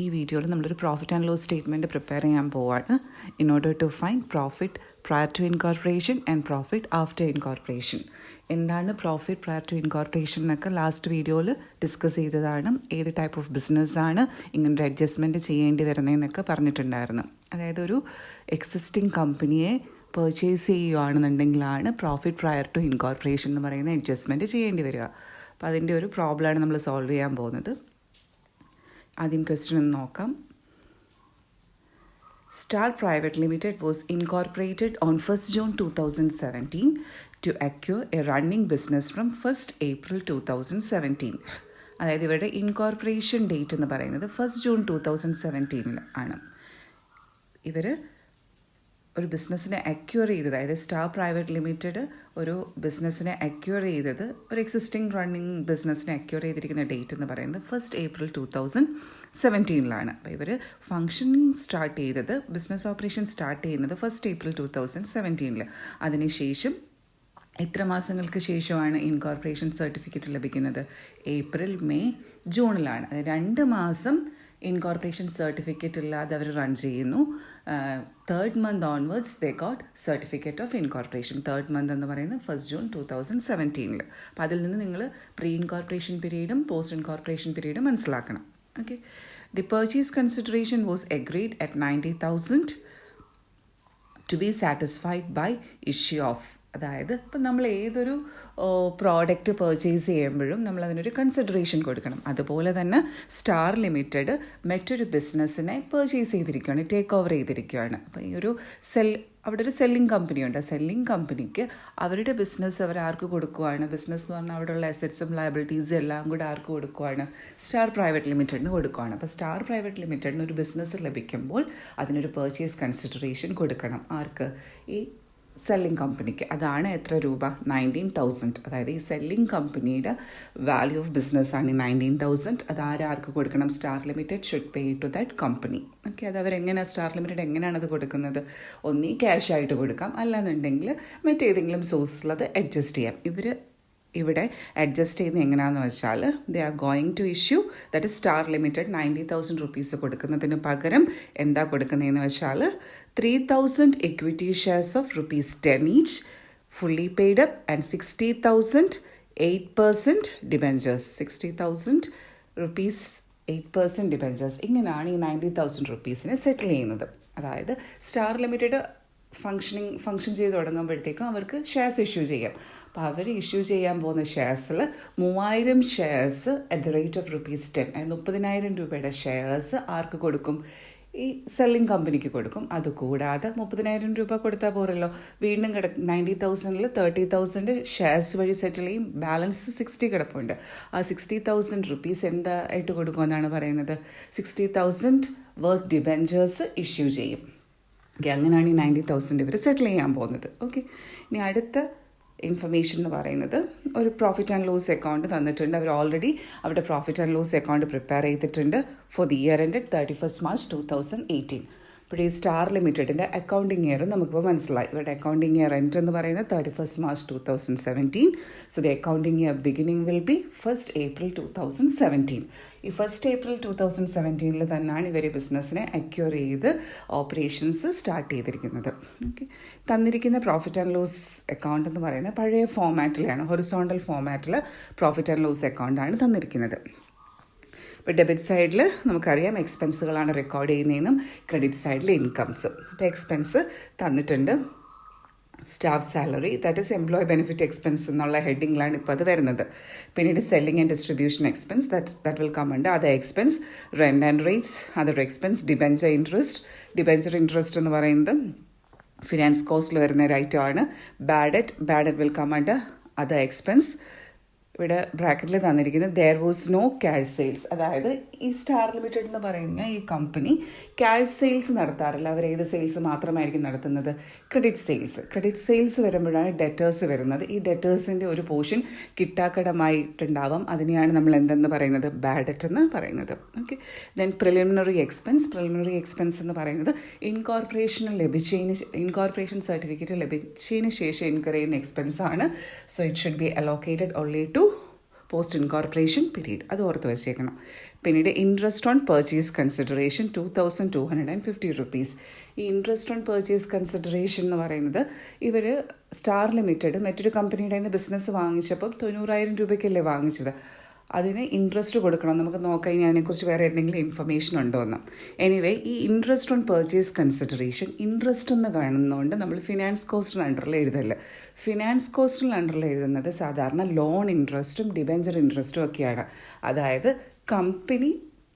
ഈ വീഡിയോയിൽ നമ്മളൊരു profit and loss statement prepare ചെയ്യാൻ പോവാണ്. In order to find profit prior to incorporation and profit after incorporation. എന്താണ് പ്രോഫിറ്റ് പ്രയർ ടു ഇൻകോർപ്പറേഷൻ എന്നൊക്കെ ലാസ്റ്റ് വീഡിയോയിൽ ഡിസ്കസ് ചെയ്തതാണ്. ഏത് ടൈപ്പ് ഓഫ് ബിസിനസ്സാണ് ഇങ്ങനൊരു അഡ്ജസ്റ്റ്മെൻറ്റ് ചെയ്യേണ്ടി വരുന്നതെന്നൊക്കെ പറഞ്ഞിട്ടുണ്ടായിരുന്നു. അതായത് ഒരു എക്സിസ്റ്റിംഗ് കമ്പനിയെ പർച്ചേസ് ചെയ്യുകയാണെന്നുണ്ടെങ്കിലാണ് പ്രോഫിറ്റ് പ്രയർ ടു ഇൻകോർപ്പറേഷൻ എന്ന് പറയുന്ന അഡ്ജസ്റ്റ്മെൻറ്റ് ചെയ്യേണ്ടി വരിക. അപ്പോൾ അതിൻ്റെ ഒരു പ്രോബ്ലമാണ് നമ്മൾ സോൾവ് ചെയ്യാൻ പോകുന്നത്. ആദ്യം ക്വസ്റ്റ്യൻ ഒന്ന് നോക്കാം. Star Private Limited was incorporated on 1st June 2017 to acquire a running business from 1st April 2017. അതായത് ഇവരുടെ ഇൻകോർപ്പറേഷൻ ഡേറ്റ് എന്ന് പറയുന്നത് 1st June 2017 ആണ്. ഇവർ ഒരു ബിസിനസ്സിനെ അക്വയർ ചെയ്തത്, അതായത് സ്റ്റാർ പ്രൈവറ്റ് ലിമിറ്റഡ് ഒരു ബിസിനസ്സിനെ അക്വയർ ചെയ്തത്, ഒരു എക്സിസ്റ്റിംഗ് റണ്ണിങ് ബിസിനസ്സിനെ അക്വയർ ചെയ്തിരിക്കുന്ന ഡേറ്റ് എന്ന് പറയുന്നത് 1st April 2017. അപ്പോൾ ഇവർ ഫങ്ഷനിങ് സ്റ്റാർട്ട് ചെയ്തത്, ബിസിനസ് ഓപ്പറേഷൻ സ്റ്റാർട്ട് ചെയ്യുന്നത് 1st April 2017. അതിനുശേഷം എത്ര മാസങ്ങൾക്ക് ശേഷമാണ് ഇൻകോർപ്പറേഷൻ സർട്ടിഫിക്കറ്റ് ലഭിക്കുന്നത്? ഏപ്രിൽ, മെയ്, ജൂണിലാണ്. 2 മാസം ഇൻകോർപ്പറേഷൻ സർട്ടിഫിക്കറ്റ് ഇല്ലാതെ അവർ റൺ ചെയ്യുന്നു. 3rd month onwards they got certificate of incorporation. 3rd month എന്ന് പറയുന്നത് 1st June 2017. അപ്പോൾ അതിൽ നിന്ന് നിങ്ങൾ പ്രീ ഇൻകോർപ്പറേഷൻ പീരീഡും പോസ്റ്റ് ഇൻകോർപ്പറേഷൻ പീരീഡും മനസ്സിലാക്കണം. Okay. The purchase consideration was agreed at 90,000 to be satisfied by issue of. അതായത് ഇപ്പം നമ്മൾ ഏതൊരു പ്രോഡക്റ്റ് പർച്ചേസ് ചെയ്യുമ്പോഴും നമ്മളതിനൊരു കൺസിഡറേഷൻ കൊടുക്കണം. അതുപോലെ തന്നെ സ്റ്റാർ ലിമിറ്റഡ് മറ്റൊരു ബിസിനസ്സിനെ പർച്ചേസ് ചെയ്തിരിക്കുകയാണ്, ടേക്ക് ഓവർ ചെയ്തിരിക്കുകയാണ്. അപ്പോൾ ഈ ഒരു അവിടെ ഒരു സെല്ലിംഗ് കമ്പനിയുണ്ട്. സെല്ലിംഗ് കമ്പനിക്ക് അവരുടെ ബിസിനസ് അവർ ആർക്ക് കൊടുക്കുവാണ്? ബിസിനസ് എന്ന് പറഞ്ഞാൽ അവിടെയുള്ള അസറ്റ്സും ലയബിലിറ്റീസും എല്ലാം കൂടെ ആർക്ക് കൊടുക്കുവാണ്? സ്റ്റാർ പ്രൈവറ്റ് ലിമിറ്റഡിന് കൊടുക്കുവാണ്. അപ്പോൾ സ്റ്റാർ പ്രൈവറ്റ് ലിമിറ്റഡിന് ഒരു ബിസിനസ് ലഭിക്കുമ്പോൾ അതിനൊരു പർച്ചേസ് കൺസിഡറേഷൻ കൊടുക്കണം. ആർക്ക്? ഈ സെല്ലിംഗ് കമ്പനിക്ക്. അതാണ് എത്ര രൂപ? 19,000. അതായത് ഈ സെല്ലിംഗ് കമ്പനിയുടെ വാല്യൂ ഓഫ് ബിസിനസ്സാണ് 19,000. അത് ആർക്ക് കൊടുക്കണം? Star Limited should pay to that company. Okay. അത് അവരെങ്ങനെയാണ്, സ്റ്റാർ ലിമിറ്റഡ് എങ്ങനെയാണ് അത് കൊടുക്കുന്നത്? ഒന്നീ ക്യാഷ് ആയിട്ട് കൊടുക്കാം, അല്ലാന്നുണ്ടെങ്കിൽ മറ്റേതെങ്കിലും സോഴ്സിൽ അത് അഡ്ജസ്റ്റ് ചെയ്യാം. ഇവർ ഇവിടെ അഡ്ജസ്റ്റ് ചെയ്യുന്നത് എങ്ങനെയാണെന്ന് വെച്ചാൽ they are going to issue, that is Star Limited 90,000 rupees കൊടുക്കുന്നതിന് പകരം എന്താ കൊടുക്കുന്നതെന്ന് വെച്ചാൽ 3,000 equity shares of ₹10 each, fully paid up, and 60,000 8% debentures. 60,000 rupees 8% debentures. ഇങ്ങനെയാണ് ഈ 90,000 rupeesനെ സെറ്റിൽ ചെയ്യുന്നത്. അതായത് സ്റ്റാർ ലിമിറ്റഡ് ഫങ്ഷൻ ചെയ്ത് തുടങ്ങുമ്പോഴത്തേക്കും അവർക്ക് ഷെയർസ് ഇഷ്യൂ ചെയ്യാം. അപ്പോൾ അവർ ഇഷ്യൂ ചെയ്യാൻ പോകുന്ന ഷെയർസിൽ 3,000 shares at the rate of ₹10, 30,000 രൂപയുടെ ഷെയർസ് ആർക്ക് കൊടുക്കും? ഈ സെല്ലിംഗ് കമ്പനിക്ക് കൊടുക്കും. അതുകൂടാതെ 30,000 രൂപ കൊടുത്താൽ പോരല്ലോ, വീണ്ടും 90,000-ൽ 30,000 ഷെയർസ് വഴി സെറ്റിൽ ചെയ്യും. ബാലൻസ് 60 കിടപ്പുണ്ട്. ആ 60,000 rupees എന്തായിട്ട് കൊടുക്കുമെന്നാണ് പറയുന്നത്? 60,000 വർത്ത് ഡിബെഞ്ചേഴ്സ് ഇഷ്യൂ ചെയ്യും. ഓക്കെ. അങ്ങനെയാണ് ഈ 90,000 ഇവർ സെറ്റിൽ ചെയ്യാൻ പോകുന്നത്. ഓക്കെ. ഇനി അടുത്ത ഇൻഫർമേഷൻ എന്ന് പറയുന്നത് ഒരു പ്രോഫിറ്റ് ആൻഡ് ലോസ് അക്കൗണ്ട് തന്നിട്ടുണ്ട്. അവർ ഓൾറെഡി അവരുടെ profit and loss account prepare ചെയ്തിട്ടുണ്ട് for the year ended 31st March 2018. അപ്പോൾ ഈ സ്റ്റാർ ലിമിറ്റഡിൻ്റെ അക്കൗണ്ടിങ് ഇയർ നമുക്കിപ്പോൾ മനസ്സിലായി. ഇവരുടെ അക്കൗണ്ടിങ് ഇയർ എൻഡ് എന്ന് പറയുന്നത് 31st March 2017. So the accounting year beginning will be 1st April 2017. ഈ 1st April 2017 തന്നെയാണ് ഇവർ ബിസിനസ്സിനെ അക്വയർ ചെയ്ത് ഓപ്പറേഷൻസ് സ്റ്റാർട്ട് ചെയ്തിരിക്കുന്നത്. ഓക്കെ. തന്നിരിക്കുന്ന പ്രോഫിറ്റ് ആൻഡ് ലോസ് അക്കൗണ്ട് എന്ന് പറയുന്നത് പഴയ ഫോമാറ്റിലാണ്, ഹൊറിസോണ്ടൽ ഫോമാറ്റിൽ പ്രോഫിറ്റ് ആൻഡ് ലോസ് അക്കൗണ്ടാണ് തന്നിരിക്കുന്നത്. ഇപ്പോൾ ഡെബിറ്റ് സൈഡിൽ നമുക്കറിയാം എക്സ്പെൻസുകളാണ് റെക്കോർഡ് ചെയ്യുന്നതെന്നും ക്രെഡിറ്റ് സൈഡിൽ ഇൻകംസ്. അപ്പോൾ എക്സ്പെൻസ് തന്നിട്ടുണ്ട്. Staff salary, that is employee benefit expense എന്നുള്ള ഹെഡിങ്ങിലാണ് ഇപ്പോൾ അത് വരുന്നത്. പിന്നീട് selling and distribution expense, that will come under other expense. Rent and rates, other expense. Debenture interest എന്ന് പറയുന്നത് ഫിനാൻസ് കോസ്റ്റിൽ വരുന്ന ഒരു ഐറ്റമാണ്. Bad debt will come under other expense. ഇവിടെ ബ്രാക്കറ്റിൽ തന്നിരിക്കുന്നത് there was no cash sales. അതായത് ഈ സ്റ്റാർ ലിമിറ്റഡ് എന്ന് പറയുന്ന ഈ കമ്പനി ക്യാഷ് സെയിൽസ് നടത്താറില്ല. അവർ ഏത് സെയിൽസ് മാത്രമായിരിക്കും നടത്തുന്നത്? ക്രെഡിറ്റ് സെയിൽസ് വരുമ്പോഴാണ് ഡെറ്റേഴ്സ് വരുന്നത്. ഈ ഡെറ്റേഴ്സിൻ്റെ ഒരു പോർഷൻ കിട്ടാക്കടമായിട്ടുണ്ടാവാം. അതിനെയാണ് നമ്മൾ എന്തെന്ന് പറയുന്നത്? ബാഡ് ഡെറ്റ് എന്ന് പറയുന്നത്. ഓക്കെ. ദെൻ പ്രിലിമിനറി എക്സ്പെൻസ് എന്ന് പറയുന്നത് ഇൻകോർപ്പറേഷൻ സർട്ടിഫിക്കറ്റ് ലഭിച്ചതിന് ശേഷം ഇൻകർ ചെയ്യുന്ന എക്സ്പെൻസ് ആണ്. So it should be allocated only to post incorporation period. അത് ഓർത്ത് വെച്ചേക്കണം. പിന്നീട് interest on purchase consideration 2250 rupees. ഈ ഇൻട്രസ്റ്റ് ഓൺ പർച്ചേസ് കൺസിഡറേഷൻ എന്ന് പറയുന്നത് ഇവർ സ്റ്റാർ ലിമിറ്റഡ് മറ്റൊരു കമ്പനിയുടെ നിന്ന് ബിസിനസ് വാങ്ങിച്ചപ്പം 90,000 രൂപയ്ക്കല്ലേ വാങ്ങിച്ചത്. അതിന് ഇൻട്രസ്റ്റ് കൊടുക്കണം. നമുക്ക് നോക്കാം ഇനി അതിനെക്കുറിച്ച് വേറെ എന്തെങ്കിലും ഇൻഫർമേഷൻ ഉണ്ടോ എന്ന്. എനിവേ, ഈ interest on purchase consideration interest എന്ന് കാണുന്നതുകൊണ്ട് നമ്മൾ ഫിനാൻസ് കോസ്റ്റിന് അണ്ടറിൽ എഴുതല്ല. ഫിനാൻസ് കോസ്റ്റിന് അണ്ടറിൽ എഴുതുന്നത് സാധാരണ ലോൺ ഇൻട്രസ്റ്റും ഡിബെഞ്ചർ ഇൻട്രസ്റ്റും ഒക്കെയാണ്. അതായത് കമ്പനി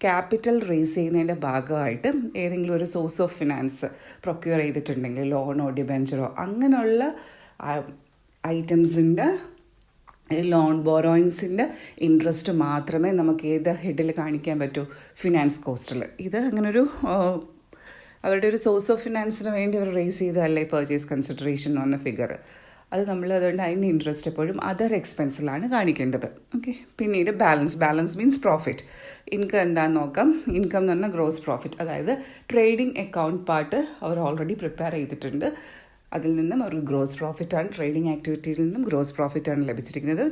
ക്യാപിറ്റൽ റേസ് ചെയ്യുന്നതിൻ്റെ ഭാഗമായിട്ട് ഏതെങ്കിലും ഒരു സോഴ്സ് ഓഫ് ഫിനാൻസ് പ്രൊക്യൂർ ചെയ്തിട്ടുണ്ടെങ്കിൽ ലോണോ ഡിബെഞ്ചറോ അങ്ങനെയുള്ള ഐറ്റംസിൻ്റെ ലോൺ ബോറോയിങ്സിൻ്റെ ഇൻട്രസ്റ്റ് മാത്രമേ നമുക്ക് ഏത് ഹെഡിൽ കാണിക്കാൻ പറ്റൂ, ഫിനാൻസ് കോസ്റ്റിൽ. ഇത് അങ്ങനൊരു അവരുടെ ഒരു സോഴ്സ് ഓഫ് ഫിനാൻസിന് വേണ്ടി അവർ റേസ് ചെയ്തതല്ലേ പർച്ചേസ് കൺസിഡറേഷൻ എന്ന് പറഞ്ഞ ഫിഗർ. അത് നമ്മൾ അതുകൊണ്ട് അതിൻ്റെ ഇൻട്രസ്റ്റ് എപ്പോഴും അതർ എക്സ്പെൻസിലാണ് കാണിക്കേണ്ടത്. ഓക്കെ. പിന്നീട് ബാലൻസ് മീൻസ് പ്രോഫിറ്റ്. ഇൻകം എന്താണെന്ന് നോക്കാം. ഇൻകം എന്ന് പറഞ്ഞാൽ ഗ്രോസ് പ്രോഫിറ്റ്. അതായത് ട്രേഡിംഗ് അക്കൗണ്ട് പാർട്ട് അവർ ഓൾറെഡി പ്രിപ്പയർ ചെയ്തിട്ടുണ്ട്. അതിൽ നിന്നും ഒരു ഗ്രോസ് പ്രോഫിറ്റാണ്, ട്രേഡിംഗ് ആക്ടിവിറ്റിയിൽ നിന്നും ഗ്രോസ് പ്രോഫിറ്റാണ് ലഭിച്ചിരിക്കുന്നത്.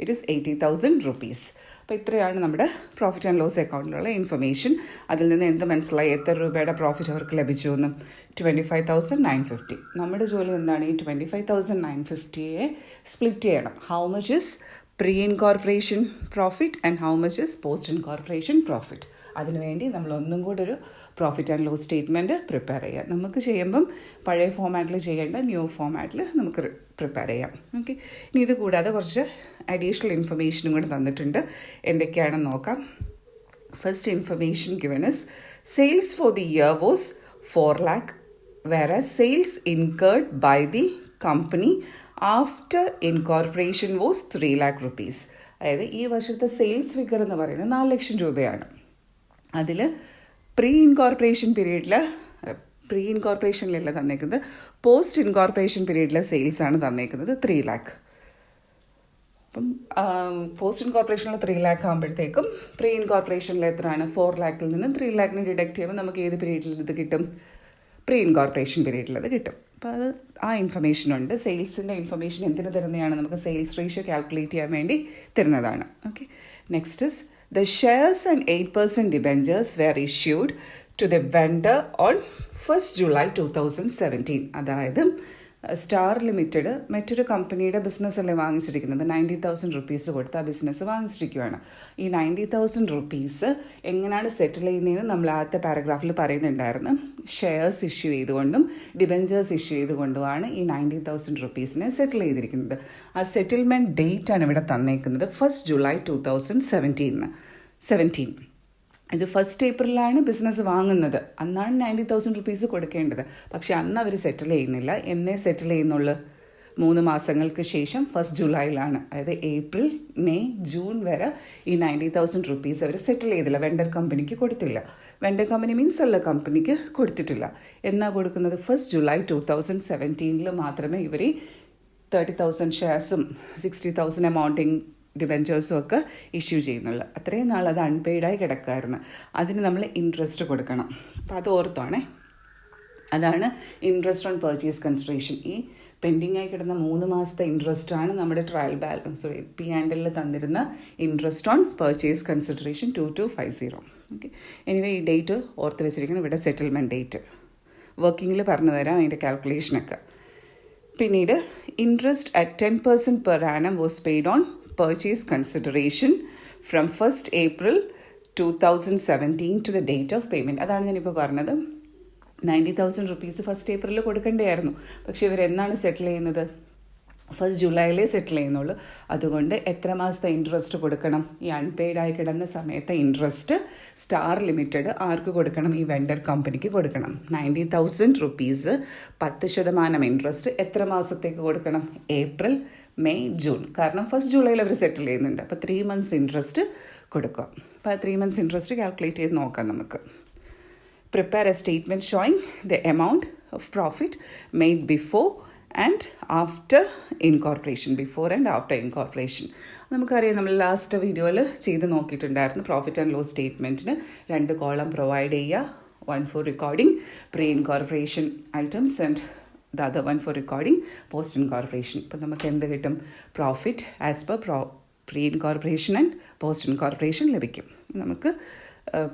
It is 80,000 rupees. അപ്പോൾ ഇത്രയാണ് നമ്മുടെ പ്രോഫിറ്റ് ആൻഡ് ലോസ് അക്കൗണ്ടിലുള്ള ഇൻഫർമേഷൻ. അതിൽ നിന്ന് എന്ത് മനസ്സിലായി, എത്ര രൂപയുടെ പ്രോഫിറ്റ് അവർക്ക് ലഭിച്ചു എന്ന്? 25,950. നമ്മുടെ ജോലി എന്താണ്? ഈ 25,950യെ സ്പ്ലിറ്റ് ചെയ്യണം. How much is pre incorporation profit and how much is post incorporation profit. അതിനുവേണ്ടി നമ്മൾ ഒന്നും കൂടെ ഒരു profit and loss statement prepare ചെയ്യാം. നമുക്ക് ചെയ്യുമ്പം പഴയ ഫോമാറ്റിൽ ചെയ്യേണ്ട ന്യൂ ഫോമാറ്റിൽ നമുക്ക് പ്രിപ്പയർ ചെയ്യാം. ഓക്കെ. ഇനി ഇത് കൂടാതെ കുറച്ച് അഡീഷണൽ ഇൻഫർമേഷനും കൂടെ തന്നിട്ടുണ്ട്. എന്തൊക്കെയാണെന്ന് നോക്കാം. First information given is sales four the year was 4 lakh, whereas sales incurred by the company after incorporation was 3 lakh rupees. അതായത് ഈ വർഷത്തെ സെയിൽസ് ഫിഗർ എന്ന് പറയുന്നത് 4 ലക്ഷം രൂപയാണ്. അതിൽ പ്രീ ഇൻകോർപ്പറേഷനിലല്ല തന്നേക്കുന്നത്, പോസ്റ്റ് ഇൻകോർപ്പറേഷൻ പീരീഡിലെ സെയിൽസാണ് തന്നേക്കുന്നത് 3 lakh. അപ്പം പോസ്റ്റ് ഇൻകോർപ്പറേഷനിൽ 3 lakh ആകുമ്പോഴത്തേക്കും പ്രീ ഇൻകോർപ്പറേഷനിൽ എത്രയാണ്? 4 lakhൽ നിന്ന് 3 lakhന് ഡിഡക്റ്റ് ചെയ്യുമ്പോൾ നമുക്ക് ഏത് പീരീഡിൽ ഇത് കിട്ടും? പ്രീ ഇൻകോർപ്പറേഷൻ പീരീഡിൽ അത് കിട്ടും. അപ്പോൾ അത് ആ ഇൻഫർമേഷനുണ്ട്. സെയിൽസിൻ്റെ ഇൻഫർമേഷൻ എന്തിനു തരുന്നതാണ്? നമുക്ക് സെയിൽസ് റേഷ്യോ കാൽക്കുലേറ്റ് ചെയ്യാൻ വേണ്ടി തരുന്നതാണ്. Okay. Next is the shares and 8% debentures were issued to the vendor on 1st July 2017. അതായത് സ്റ്റാർ ലിമിറ്റഡ് മറ്റൊരു കമ്പനിയുടെ ബിസിനസ് അല്ലേ വാങ്ങിച്ചിരിക്കുന്നത്. 90,000 റുപ്പീസ് കൊടുത്ത് ആ ബിസിനസ് വാങ്ങിച്ചിരിക്കുകയാണ്. ഈ 90,000 റുപ്പീസ് എങ്ങനെയാണ് സെറ്റിൽ ചെയ്യുന്നതെന്ന് നമ്മൾ ആദ്യത്തെ പാരഗ്രാഫിൽ പറയുന്നുണ്ടായിരുന്നു. ഷെയർസ് ഇഷ്യൂ ചെയ്തുകൊണ്ടും ഡിബെഞ്ചേഴ്സ് ഇഷ്യൂ ചെയ്തുകൊണ്ടുമാണ് ഈ 90,000 റുപ്പീസിനെ സെറ്റിൽ ചെയ്തിരിക്കുന്നത്. ആ സെറ്റിൽമെൻറ്റ് ഡേറ്റ് ആണ് ഇവിടെ തന്നേക്കുന്നത് 1st July 2017. ഇത് 1st Aprilലാണ് ബിസിനസ് വാങ്ങുന്നത്. അന്നാണ് 90,000 റുപ്പീസ് കൊടുക്കേണ്ടത്. പക്ഷേ അന്ന് അവർ സെറ്റിൽ ചെയ്യുന്നില്ല. എന്നേ സെറ്റിൽ ചെയ്യുന്നുള്ളൂ? 3 മാസങ്ങൾക്ക് ശേഷം 1st Julyയിലാണ്. അതായത് ഏപ്രിൽ, മെയ്, ജൂൺ വരെ ഈ 90,000 റുപ്പീസ് അവർ സെറ്റിൽ ചെയ്തില്ല. വെണ്ടർ കമ്പനിക്ക് കൊടുത്തില്ല. വെണ്ടർ കമ്പനി മീൻസ് സെല്ലർ കമ്പനിക്ക് കൊടുത്തിട്ടില്ല. എന്നാ കൊടുക്കുന്നത്? 1st July 2017 മാത്രമേ ഇവർ 30,000 ഷെയർസും 60,000 എമൗണ്ടിങ് ഡിബെഞ്ചേഴ്സും ഒക്കെ ഇഷ്യൂ ചെയ്യുന്നുള്ളൂ. അത്രയും നാൾ അത് അൺപെയ്ഡായി കിടക്കായിരുന്നു. അതിന് നമ്മൾ ഇൻട്രസ്റ്റ് കൊടുക്കണം. അപ്പോൾ അത് ഓർത്താണേ. അതാണ് ഇൻട്രസ്റ്റ് ഓൺ പർച്ചേസ് കൺസിഡറേഷൻ. ഈ പെൻഡിങ് ആയി കിടന്ന 3 മാസത്തെ ഇൻട്രസ്റ്റാണ് നമ്മുടെ ട്രയൽ ബാലൻസ് P&L തന്നിരുന്ന interest on purchase consideration 2250. Okay. Anyway ഈ ഡേറ്റ് ഓർത്ത് വെച്ചിരിക്കുന്നത്. ഇവിടെ സെറ്റിൽമെൻറ്റ് ഡേറ്റ് വർക്കിങ്ങിൽ പറഞ്ഞു തരാം അതിൻ്റെ കാൽക്കുലേഷനൊക്കെ. പിന്നീട് interest at 10% per annum was paid on purchase consideration from 1st April 2017 to the date of payment. അതാണ് ഞാനിപ്പോൾ പറഞ്ഞത്. 90,000 റുപ്പീസ് 1st April കൊടുക്കേണ്ടതായിരുന്നു. പക്ഷേ ഇവരെന്നാണ് സെറ്റിൽ ചെയ്യുന്നത്? 1st Julyയിലേ സെറ്റിൽ ചെയ്യുന്നുള്ളൂ. അതുകൊണ്ട് എത്ര മാസത്തെ ഇൻട്രസ്റ്റ് കൊടുക്കണം? ഈ അൺപെയ്ഡായി കിടന്ന സമയത്തെ ഇൻട്രസ്റ്റ് സ്റ്റാർ ലിമിറ്റഡ് ആർക്ക് കൊടുക്കണം? ഈ വെണ്ടർ കമ്പനിക്ക് കൊടുക്കണം. 90,000 റുപ്പീസ് 10% ഇൻട്രസ്റ്റ് എത്ര മാസത്തേക്ക് കൊടുക്കണം? April, May, June. കാരണം 1st Julyയിൽ അവർ സെറ്റിൽ ചെയ്യുന്നുണ്ട്. അപ്പോൾ 3 months ഇൻട്രസ്റ്റ് കൊടുക്കുക. അപ്പോൾ 3 months ഇൻട്രസ്റ്റ് കാൽക്കുലേറ്റ് ചെയ്ത് നോക്കാം നമുക്ക്. Prepare a statement showing the amount of profit made before and after incorporation. Before and after incorporation. നമുക്കറിയാം, നമ്മൾ ലാസ്റ്റ് വീഡിയോയിൽ ചെയ്ത് നോക്കിയിട്ടുണ്ടായിരുന്നു. പ്രോഫിറ്റ് ആൻഡ് ലോസ് സ്റ്റേറ്റ്മെൻറ്റിന് 2 കോളം പ്രൊവൈഡ് ചെയ്യുക. 1 for recording pre incorporation items and the other one for recording post incorporation. ഇപ്പോൾ നമുക്ക് എന്ത് കിട്ടും? Profit as per pre incorporation and post incorporation ലഭിക്കും. നമുക്ക്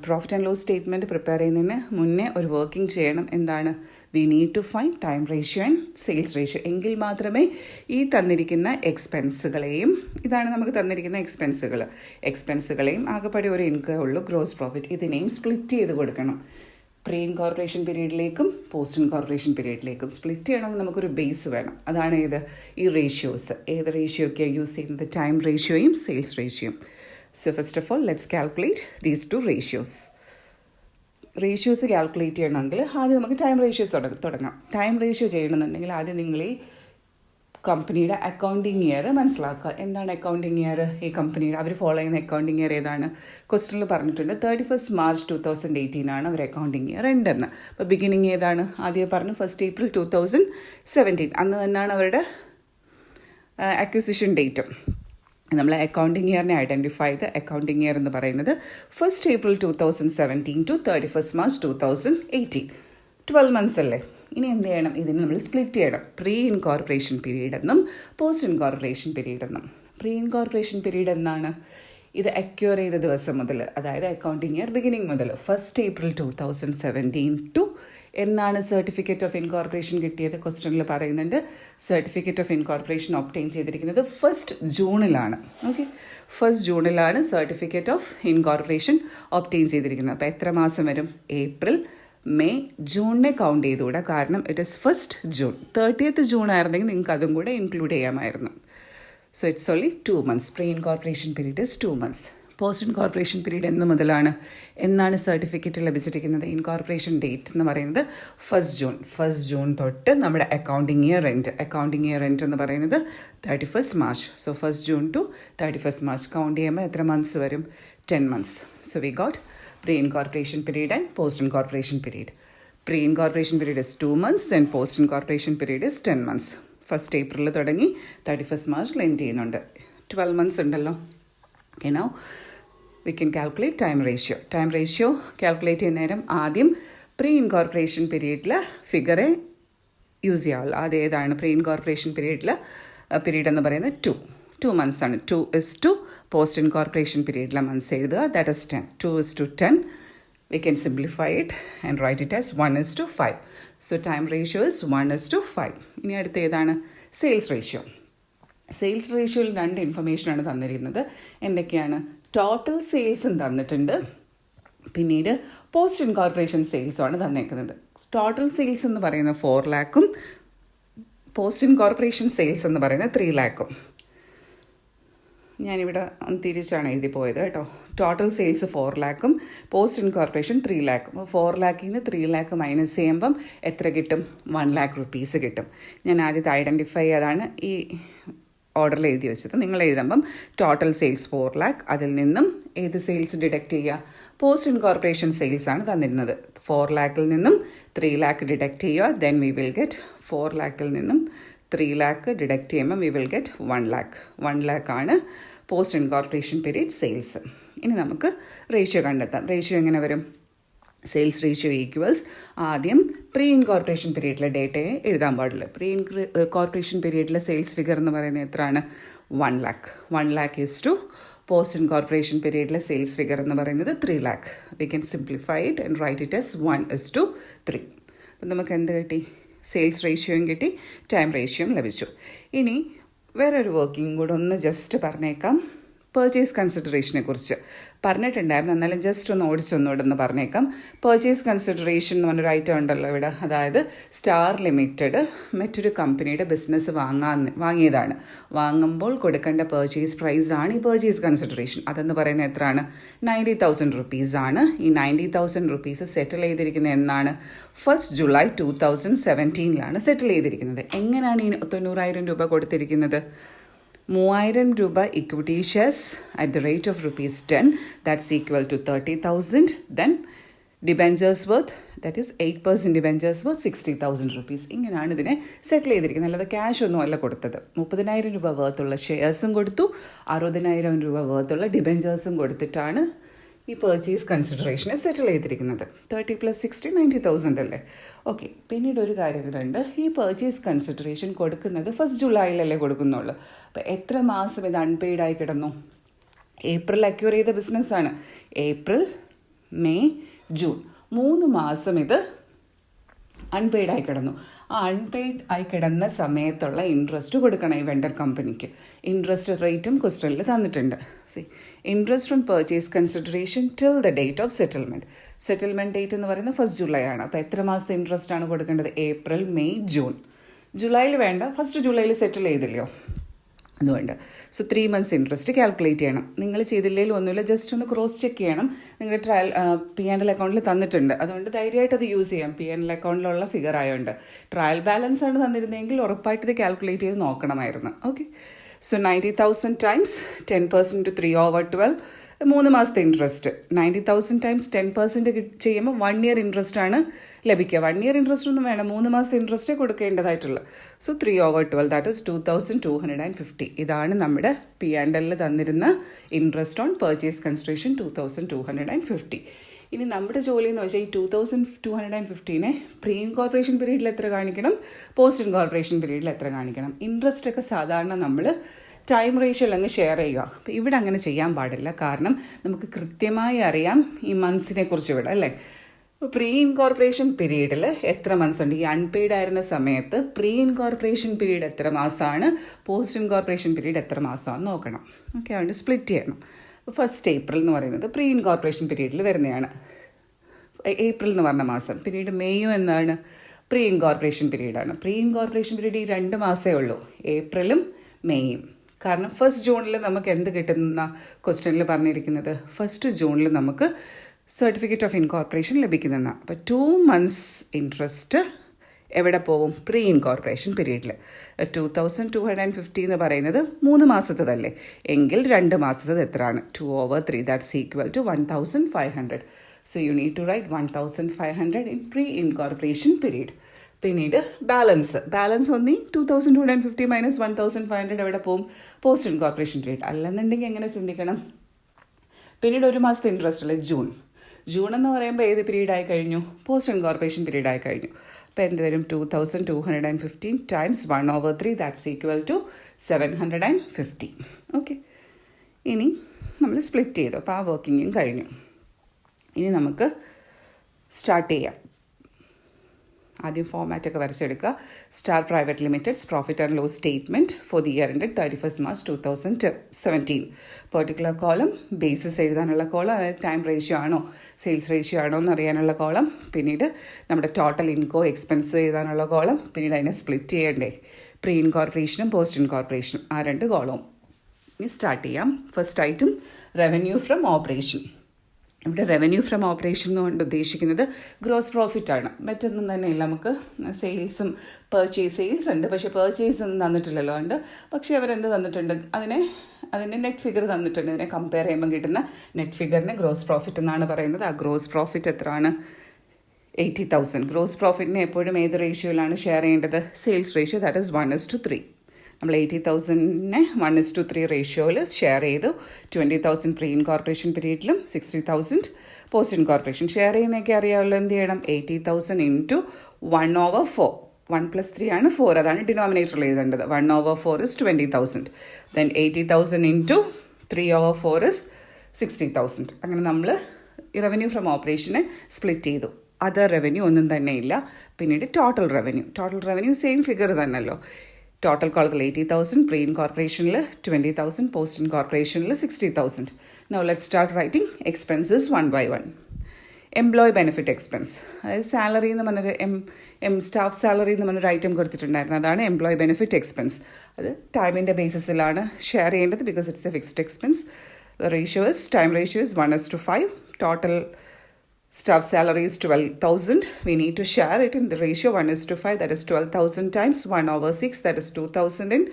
profit and loss statement prepare ചെയ്യുന്നതിന് മുന്നേ ഒരു വർക്കിംഗ് ചെയ്യണം. എന്താണ്? We need to find time ratio and sales ratio. എങ്കിൽ മാത്രമേ ഈ തന്നിരിക്കുന്ന എക്സ്പെൻസുകളെയും, ഇതാണ് നമുക്ക് തന്നിരിക്കുന്ന എക്സ്പെൻസുകളെയും ആകെപ്പാടെ ഒരു ഇൻകം ഉള്ളൂ, ഗ്രോസ് പ്രോഫിറ്റ്, ഇതിനെയും സ്പ്ലിറ്റ് ചെയ്ത് കൊടുക്കണം. പ്രീ ഇൻകോർപ്പറേഷൻ പീരീഡിലേക്കും പോസ്റ്റ് ഇൻകോർപ്പറേഷൻ പീരീഡിലേക്കും സ്പ്ലിറ്റ് ചെയ്യണമെങ്കിൽ നമുക്കൊരു ബേസ് വേണം. അതാണ് ഈ റേഷ്യോസ്. ഏത് റേഷ്യോയൊക്കെയാണ് യൂസ് ചെയ്യുന്നത്? ടൈം റേഷ്യോയും സെയിൽസ് റേഷ്യോയും. So first of all, let's calculate these two ratios. Ratios calculate ചെയ്യണമെങ്കിൽ ആദ്യം നമുക്ക് ടൈം റേഷ്യോസ് തുടങ്ങാം. ടൈം റേഷ്യോ ചെയ്യണമെന്നുണ്ടെങ്കിൽ ആദ്യം നിങ്ങൾ ഈ കമ്പനിയുടെ അക്കൗണ്ടിങ് ഇയർ മനസ്സിലാക്കുക. എന്താണ് അക്കൗണ്ടിങ് ഇയർ? ഈ കമ്പനിയുടെ അവർ ഫോളോ ചെയ്യുന്ന അക്കൗണ്ടിങ് ഇയർ ഏതാണ്? ക്വസ്റ്റനിൽ പറഞ്ഞിട്ടുണ്ട് 31 മാർച്ച് 2018 ആണ് അവർ അക്കൗണ്ടിങ് ഇയർ ഉണ്ടെന്ന്. അപ്പോൾ ബിഗിനിങ് ഏതാണ്? ആദ്യം പറഞ്ഞു 1 ഏപ്രിൽ 2017. അന്ന് തന്നെയാണ് അവരുടെ അക്വിസിഷൻ ഡേറ്റും. നമ്മൾ അക്കൗണ്ടിങ് ഇയറിനെ ഐഡൻറ്റിഫൈ ചെയ്ത് അക്കൗണ്ടിങ് ഇയർ എന്ന് പറയുന്നത് 1 ഏപ്രിൽ 2017 to 31 മാർച്ച് 2018. 12 മന്ത്സ് അല്ലേ? ഇനി എന്ത് ചെയ്യണം? ഇതിന് നമ്മൾ സ്പ്ലിറ്റ് ചെയ്യണം. പ്രീ ഇൻകോർപ്പറേഷൻ പീരീഡ് എന്നും പോസ്റ്റ് ഇൻകോർപ്പറേഷൻ പീരീഡ് എന്നും. പ്രീ ഇൻകോർപ്പറേഷൻ പീരീഡ് എന്നാണ്? ഇത് അക്യൂർ ചെയ്ത ദിവസം മുതൽ, അതായത് അക്കൗണ്ടിങ് ഇയർ ബിഗിനിങ് മുതൽ 1 ഏപ്രിൽ 2017 ടു എന്നാണ് സർട്ടിഫിക്കറ്റ് ഓഫ് ഇൻകോർപ്പറേഷൻ കിട്ടിയത്? ക്വസ്റ്റനിൽ പറയുന്നുണ്ട് സർട്ടിഫിക്കറ്റ് ഓഫ് ഇൻകോർപ്പറേഷൻ ഒബ്റ്റെയിൻ ചെയ്തിരിക്കുന്നത് 1 ജൂണിലാണ്. ഓക്കെ, 1 ജൂണിലാണ് സർട്ടിഫിക്കറ്റ് ഓഫ് ഇൻകോർപ്പറേഷൻ ഒബ്റ്റെയിൻ ചെയ്തിരിക്കുന്നത്. അപ്പോൾ എത്ര മാസം വരും? ഏപ്രിൽ, മെയ്, ജൂണിനെ കൗണ്ട് ചെയ്തുകൂടാ, കാരണം it is 1 June. 30th June ആയിരുന്നെങ്കിൽ നിങ്ങൾക്ക് അതും കൂടെ ഇൻക്ലൂഡ് ചെയ്യാമായിരുന്നു. So it's only 2 months. Pre incorporation period is 2 months. Post incorporation period എന്ന് മുതലാണ്? എന്നാണ് സർട്ടിഫിക്കറ്റ് ലഭിച്ചിരിക്കുന്നത്? ഇൻകോർപ്പറേഷൻ ഡേറ്റ് എന്ന് പറയുന്നത് 1 ജൂൺ. 1 ജൂൺ തൊട്ട് നമ്മുടെ അക്കൗണ്ടിങ് ഇയർ എൻഡ് എന്ന് പറയുന്നത് 31 March. So 1 June to 31 March count ചെയ്യുമ്പോൾ എത്ര മന്ത്സ് വരും? 10 months. So we got pre incorporation period and post incorporation period. Pre incorporation period is 2 months and post incorporation period is 10 months. 1 April തുടങ്ങി 31 മാർച്ചിൽ end ചെയ്യുന്നുണ്ട്. 12 months ഉണ്ടല്ലോ. Okay, now we can calculate time ratio. Time ratio calculate ചെയ്യുന്ന നേരം ആദ്യം pre incorporation പീരീഡിലെ ഫിഗറെ use ചെയ്യാവുള്ളൂ. അത് ഏതാണ്? Pre incorporation period എന്ന് പറയുന്നത് 2 months ആണ്. 2:2. പോസ്റ്റ് ഇൻകോർപ്പറേഷൻ പീരീഡിലെ മന്ത്സ് എഴുതുക. That is 10. 2:10. We can simplify it and write it as 1:5. So time ratio is 1:5. ഇനി അടുത്ത ഏതാണ്? Sales ratio. സെയിൽസ് റേഷ്യോയിൽ 2 ഇൻഫർമേഷനാണ് തന്നിരിക്കുന്നത്. എന്തൊക്കെയാണ്? ടോട്ടൽ സെയിൽസും തന്നിട്ടുണ്ട്, പിന്നീട് പോസ്റ്റ് ഇൻകോർപ്പറേഷൻ സെയിൽസുമാണ് തന്നേക്കുന്നത്. ടോട്ടൽ സെയിൽസ് എന്ന് പറയുന്നത് 4 lakhും പോസ്റ്റ് ഇൻകോർപ്പറേഷൻ സെയിൽസ് എന്ന് പറയുന്നത് 3 lakhും. ഞാനിവിടെ തിരിച്ചാണ് എഴുതി പോയത് കേട്ടോ. ടോട്ടൽ സെയിൽസ് 4 lakhും പോസ്റ്റ് ഇൻകോർപ്പറേഷൻ 3 lakhും. അപ്പോൾ 4 lakhിൽ നിന്ന് 3 lakh മൈനസ് ചെയ്യുമ്പം എത്ര കിട്ടും? 1 lakh rupees കിട്ടും. ഞാൻ ആദ്യത്തെ ഐഡൻറ്റിഫൈ അതാണ് ഈ ഓർഡറിൽ എഴുതി വെച്ചത്. നിങ്ങൾ എഴുതുമ്പം ടോട്ടൽ സെയിൽസ് 4 lakh, അതിൽ നിന്നും ഏത് സെയിൽസ് ഡിഡക്റ്റ് ചെയ്യുക? പോസ്റ്റ് ഇൻകോർപ്പറേഷൻ സെയിൽസ് ആണ് തന്നിരുന്നത്. 4 lakhിൽ നിന്നും 3 lakh ഡിഡക്റ്റ് ചെയ്യുക. ദെൻ വി വിൽ ഗെറ്റ് 4 lakhിൽ നിന്നും 3 lakh ഡിഡക്റ്റ് ചെയ്യുമ്പോൾ we will get 1 lakh. 1 lakh ആണ് പോസ്റ്റ് ഇൻകോർപ്പറേഷൻ പീരീഡ് സെയിൽസ്. ഇനി നമുക്ക് റേഷ്യോ കണ്ടെത്താം. റേഷ്യോ എങ്ങനെ വരും? സെയിൽസ് റേഷ്യോ ഈക്വൽസ് ആദ്യം പ്രീ ഇൻകോർപ്പറേഷൻ പീരീഡിലെ ഡേറ്റയെ എഴുതാൻ പാടില്ല. പ്രീ ഇൻകോർപ്പറേഷൻ പീരീഡിലെ സെയിൽസ് ഫിഗർ എന്ന് പറയുന്നത് എത്രയാണ്? 1 lakh. 1 lakh is to post incorporation പീരീഡിലെ സെയിൽസ് ഫിഗർ എന്ന് പറയുന്നത് 3 lakh. We can simplify it and write it as 1:3. അപ്പം നമുക്ക് എന്ത് കിട്ടി? സെയിൽസ് റേഷ്യോയും കിട്ടി, ടൈം റേഷ്യോയും ലഭിച്ചു. ഇനി വേറൊരു വർക്കിംഗ് കൂടെ ഒന്ന് ജസ്റ്റ് പറഞ്ഞേക്കാം. പർച്ചേസ് കൺസിഡറേഷനെ കുറിച്ച് പറഞ്ഞിട്ടുണ്ടായിരുന്നു, എന്നാലും ജസ്റ്റ് ഒന്ന് ഓടിച്ചൊന്നുകൂടെ ഒന്ന് പറഞ്ഞേക്കാം. പർച്ചേസ് കൺസിഡറേഷൻ എന്ന് പറഞ്ഞൊരു ഐറ്റം ഉണ്ടല്ലോ ഇവിടെ. അതായത് സ്റ്റാർ ലിമിറ്റഡ് മറ്റൊരു കമ്പനിയുടെ ബിസിനസ് വാങ്ങിയതാണ്. വാങ്ങുമ്പോൾ കൊടുക്കേണ്ട പർച്ചേസ് പ്രൈസാണ് ഈ പർച്ചേസ് കൺസിഡറേഷൻ. അതെന്ന് പറയുന്നത് എത്രയാണ്? 90,000 rupees ആണ്. ഈ 90,000 rupees സെറ്റിൽ ചെയ്തിരിക്കുന്നത് എന്നാണ്? 1 ജൂലൈ 2017 സെറ്റിൽ ചെയ്തിരിക്കുന്നത്. എങ്ങനെയാണ് ഈ 90,000 രൂപ കൊടുത്തിരിക്കുന്നത്? 3,000 രൂപ equity shares at the rate of ₹10, that's equal to 30,000. Then debentures worth, that is 8% debentures worth 60,000 rupees. ഇങ്ങനെയാണ് ഇതിനെ സെറ്റിൽ ചെയ്തിരിക്കുന്നത്. അല്ലാതെ ക്യാഷ് ഒന്നും അല്ല കൊടുത്തത്. 30,000 രൂപ വർത്തുള്ള ഷെയർസും കൊടുത്തു, 60,000 രൂപ വർത്തുള്ള ഡിബെഞ്ചേഴ്സും കൊടുത്തിട്ടാണ് ഈ പർച്ചേസ് കൺസിഡറേഷനെ സെറ്റിൽ ചെയ്തിരിക്കുന്നത്. 30 + 60 90,000 അല്ലേ. ഓക്കെ, പിന്നീട് ഒരു കാര്യം കൂടെ ഉണ്ട്. ഈ പർച്ചേസ് കൺസിഡറേഷൻ കൊടുക്കുന്നത് 1 ജൂലൈയിലല്ലേ കൊടുക്കുന്നുള്ളൂ. അപ്പോൾ എത്ര മാസം ഇത് അൺപെയ്ഡ് ആയി കിടന്നു? ഏപ്രിൽ അക്യൂർ ചെയ്ത ബിസിനസ്സാണ്. ഏപ്രിൽ, മെയ്, ജൂൺ 3 മാസം ഇത് അൺപെയ്ഡ് ആയി കിടന്നു. ആ അൺപെയ്ഡ് ആയി കിടന്ന സമയത്തുള്ള ഇൻട്രസ്റ്റ് കൊടുക്കണം ഈ വെണ്ടർ കമ്പനിക്ക്. ഇൻട്രസ്റ്റ് റേറ്റും ക്വസ്റ്റനിൽ തന്നിട്ടുണ്ട്. Interest from purchase consideration till the date of settlement. Settlement date എന്ന് പറയുന്നത് 1 ജൂലൈ ആണ്. അപ്പോൾ എത്ര മാസത്തെ ഇൻട്രസ്റ്റ് ആണ് കൊടുക്കേണ്ടത്? April, May, June. ജൂലൈയിൽ വേണ്ട, 1 ജൂലൈയിൽ സെറ്റിൽ ചെയ്തില്ലയോ, അതുകൊണ്ട് 3 months ഇൻട്രസ്റ്റ് കാൽക്കുലേറ്റ് ചെയ്യണം. നിങ്ങൾ ചെയ്തില്ലെങ്കിലും ഒന്നുമില്ല, ജസ്റ്റ് ഒന്ന് ക്രോസ് ചെക്ക് ചെയ്യണം. നിങ്ങളുടെ ട്രയൽ P&L അക്കൗണ്ടിൽ തന്നിട്ടുണ്ട്, അതുകൊണ്ട് ധൈര്യമായിട്ട് അത് യൂസ് ചെയ്യാം. P&L അക്കൗണ്ടിലുള്ള ഫിഗർ ആയതുകൊണ്ട്. ട്രയൽ ബാലൻസ് ആണ് തന്നിരുന്നെങ്കിൽ ഉറപ്പായിട്ട് ഇത് കാൽക്കുലേറ്റ് ചെയ്ത് നോക്കണമായിരുന്നു. ഓക്കെ, സോ 90,000 times 10% to 3/12 3 മാസത്തെ ഇൻട്രസ്റ്റ്. 90,000 times 10% ചെയ്യുമ്പോൾ 1 year ഇൻട്രസ്റ്റ് ആണ് ലഭിക്കുക. 1 year ഇൻട്രസ്റ്റ് ഒന്നും വേണം, 3 മാസത്തെ ഇൻട്രസ്റ്റേ കൊടുക്കേണ്ടതായിട്ടുള്ളൂ. So 3/12 that is 2,250. ഇതാണ് നമ്മുടെ P&L തന്നിരുന്ന ഇൻട്രസ്റ്റ് ഓൺ പർച്ചേസ് കൺസിഡറേഷൻ 2,250. ഇനി നമ്മുടെ ജോലി എന്ന് വെച്ചാൽ ഈ 2,250നെ പ്രീ ഇൻകോർപ്പറേഷൻ പീരീഡിൽ എത്ര കാണിക്കണം, പോസ്റ്റ് ഇൻകോർപ്പറേഷൻ പീരീഡിൽ എത്ര കാണിക്കണം. ഇൻട്രസ്റ്റ് ഒക്കെ സാധാരണ നമ്മൾ ടൈം റേഷ്യോയിൽ അങ്ങ് ഷെയർ ചെയ്യുക. അപ്പോൾ ഇവിടെ അങ്ങനെ ചെയ്യാൻ പാടില്ല, കാരണം നമുക്ക് കൃത്യമായി അറിയാം ഈ മന്ത്സിനെ കുറിച്ച് ഇവിടെ അല്ലേ. പ്രീ ഇൻകോർപ്പറേഷൻ പീരീഡിൽ എത്ര മന്ത്സ് ഉണ്ട്? ഈ അൺപെയ്ഡ് ആയിരുന്ന സമയത്ത് പ്രീ ഇൻകോർപ്പറേഷൻ പീരീഡ് എത്ര മാസമാണ്, പോസ്റ്റ് ഇൻകോർപ്പറേഷൻ പീരീഡ് എത്ര മാസമാണെന്ന് നോക്കണം. ഓക്കെ, അതുകൊണ്ട് സ്പ്ലിറ്റ് ചെയ്യണം. 1 ഏപ്രിൽ എന്ന് പറയുന്നത് പ്രീ ഇൻകോർപ്പറേഷൻ പീരീഡിൽ വരുന്നതാണ്. ഏപ്രിൽ എന്ന് പറഞ്ഞ മാസം. പിന്നീട് മെയ്യും എന്താണ്? പ്രീ ഇൻകോർപ്പറേഷൻ പീരീഡാണ്. പ്രീ ഇൻകോർപ്പറേഷൻ പീരീഡ് ഈ 2 മാസമേ ഉള്ളൂ, ഏപ്രിലും മെയ്യും. കാരണം 1 ജൂണിൽ നമുക്ക് എന്ത് കിട്ടുന്ന ക്വസ്റ്റ്യനിൽ പറഞ്ഞിരിക്കുന്നത്, 1 ജൂണിൽ നമുക്ക് സർട്ടിഫിക്കറ്റ് ഓഫ് ഇൻകോർപ്പറേഷൻ ലഭിക്കുന്നതാണ്. അപ്പോൾ 2 months ഇൻട്രസ്റ്റ് എവിടെ പോവും? പ്രീ ഇൻകോർപ്പറേഷൻ പീരീഡിൽ. 2,250 എന്ന് പറയുന്നത് 3 മാസത്തതല്ലേ, എങ്കിൽ 2 മാസത്തത് എത്രയാണ്? 2/3 that's equal to 1,500. So you need to write 1,500 in pre incorporation period. പിന്നീട് ബാലൻസ് ഒന്നി 2,250 - 1,500 എവിടെ പോവും? Post incorporation period. അല്ലെന്നുണ്ടെങ്കിൽ എങ്ങനെ ചിന്തിക്കണം? പിന്നീട് 1 മാസത്തെ ഇൻട്രസ്റ്റ് അല്ലേ, ജൂൺ എന്ന് പറയുമ്പോൾ ഏത് പീരീഡ് ആയി കഴിഞ്ഞു? പോസ്റ്റ് ഇൻകോർപ്പറേഷൻ പീരീഡ് ആയി കഴിഞ്ഞു. അപ്പോൾ എന്ത് വരും? 2,215 times 1/3 that's equal to 750. Okay, ഇനി നമ്മൾ സ്പ്ലിറ്റ് ചെയ്തു. അപ്പോൾ ആ വർക്കിങ്ങും കഴിഞ്ഞു. ഇനി നമുക്ക് സ്റ്റാർട്ട് ചെയ്യാം. ആദ്യം ഫോമാറ്റൊക്കെ വരച്ചെടുക്കുക. Star Private Limited's profit and loss statement for the year ended 31 March 2017. Particular column basis എഴുതാനുള്ള കോളം, അതായത് ടൈം റേഷ്യോ ആണോ സെയിൽസ് റേഷ്യോ ആണോ എന്ന് അറിയാനുള്ള കോളം. പിന്നീട് നമ്മുടെ ടോട്ടൽ ഇൻകോ എക്സ്പെൻസ് എഴുതാനുള്ള കോളം. പിന്നീട് അതിനെ സ്പ്ലിറ്റ് ചെയ്യണ്ടേ, പ്രീ ഇൻകോർപ്പറേഷനും പോസ്റ്റ് ഇൻകോർപ്പറേഷനും, ആ 2 കോളവും. ഇനി സ്റ്റാർട്ട് ചെയ്യാം. First item revenue from operation. ഇവിടെ റവന്യൂ ഫ്രം ഓപ്പറേഷൻ എന്നുകൊണ്ട് ഉദ്ദേശിക്കുന്നത് ഗ്രോസ് പ്രോഫിറ്റ് ആണ്, മറ്റൊന്നും തന്നെ ഇല്ല. നമുക്ക് സെയിൽസ് ഉണ്ട്, പക്ഷേ പർച്ചേസ് ഒന്നും തന്നിട്ടില്ലല്ലോ. ഉണ്ട്, പക്ഷേ അവരെന്ത് തന്നിട്ടുണ്ട്? അതിൻ്റെ നെറ്റ് ഫിഗർ തന്നിട്ടുണ്ട്. ഇതിനെ കമ്പയർ ചെയ്യുമ്പോൾ കിട്ടുന്ന നെറ്റ് ഫിഗറിന് ഗ്രോസ് പ്രോഫിറ്റ് എന്നാണ് പറയുന്നത്. ആ ഗ്രോസ് പ്രോഫിറ്റ് എത്രയാണ്? 80,000. ഗ്രോസ് പ്രോഫിറ്റിനെ എപ്പോഴും ഏത് റേഷ്യോയിലാണ് ഷെയർ ചെയ്യേണ്ടത്? Sales ratio, that is 1:3. നമ്മൾ 80,000നെ 1:3 റേഷ്യോയിൽ ഷെയർ ചെയ്തു. 20,000 പ്രീ ഇൻകോർപ്പറേഷൻ പീരീഡിലും 60,000 പോസ്റ്റ് ഇൻകോർപ്പറേഷൻ. ഷെയർ ചെയ്യുന്നതൊക്കെ അറിയാമല്ലോ. എന്ത് ചെയ്യണം? 80,000 ഇൻറ്റു 1/4. 1 + 3 ആണ് 4, അതാണ് ഡിനോമിനേറ്ററിൽ എഴുതേണ്ടത്. 1/4 is 20,000. Then 80,000 into 3/4 is 60,000. അങ്ങനെ നമ്മൾ റവന്യൂ ഫ്രം ഓപ്പറേഷനെ സ്പ്ലിറ്റ് ചെയ്തു. അതർ റവന്യൂ ഒന്നും തന്നെ ഇല്ല. പിന്നീട് ടോട്ടൽ റവന്യൂ സെയിം ഫിഗർ തന്നെയല്ലോ. ടോട്ടൽ കോളത്തിൽ 80,000, പ്രീ ഇൻകോർപ്പറേഷനിൽ 20,000, പോസ്റ്റ് ഇൻകോർപ്പറേഷനിൽ 60,000. Now let start writing expenses 1 by 1. Employee benefit expense, അതായത് സാലറി എന്ന് പറഞ്ഞൊരു സ്റ്റാഫ് സാലറി എന്ന് പറഞ്ഞൊരു ഐറ്റം കൊടുത്തിട്ടുണ്ടായിരുന്നു. അതാണ് എംപ്ലോയി ബെനിഫിറ്റ് എക്സ്പെൻസ്. അത് ടൈമിൻ്റെ ബേസിസിലാണ് ഷെയർ ചെയ്യേണ്ടത്, because it's A fixed expense. Time ratio is 1:5. Total staff salary is 12,000. We need to share it in the ratio 1:5. That is 12,000 times 1/6. That is 2,000 in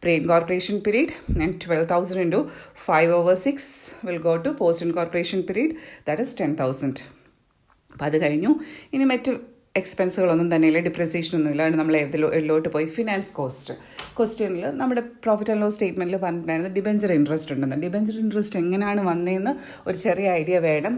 pre-incorporation period. And 12,000 into 5/6 will go to post-incorporation period. That is 10,000. അപ്പോൾ അത് കഴിഞ്ഞു. ഇനി മറ്റ് എക്സ്പെൻസുകളൊന്നും തന്നെയില്ല, ഡിപ്രിസിയേഷനൊന്നുമില്ല. അതുകൊണ്ട് നമ്മൾ എതിലോട്ട് പോയി finance ക്വസ്റ്റ്യനിൽ നമ്മുടെ പ്രോഫിറ്റ് ആൻഡ് ലോസ് സ്റ്റേറ്റ്മെൻറ്റിൽ പറഞ്ഞിട്ടുണ്ടായിരുന്നത് ഡിബഞ്ചർ ഇൻട്രസ്റ്റ് ഉണ്ടെന്ന്. ഡിബഞ്ചർ ഇൻട്രസ്റ്റ് എങ്ങനെയാണ് വന്നതെന്ന് ഒരു ചെറിയ ഐഡിയ വേണം.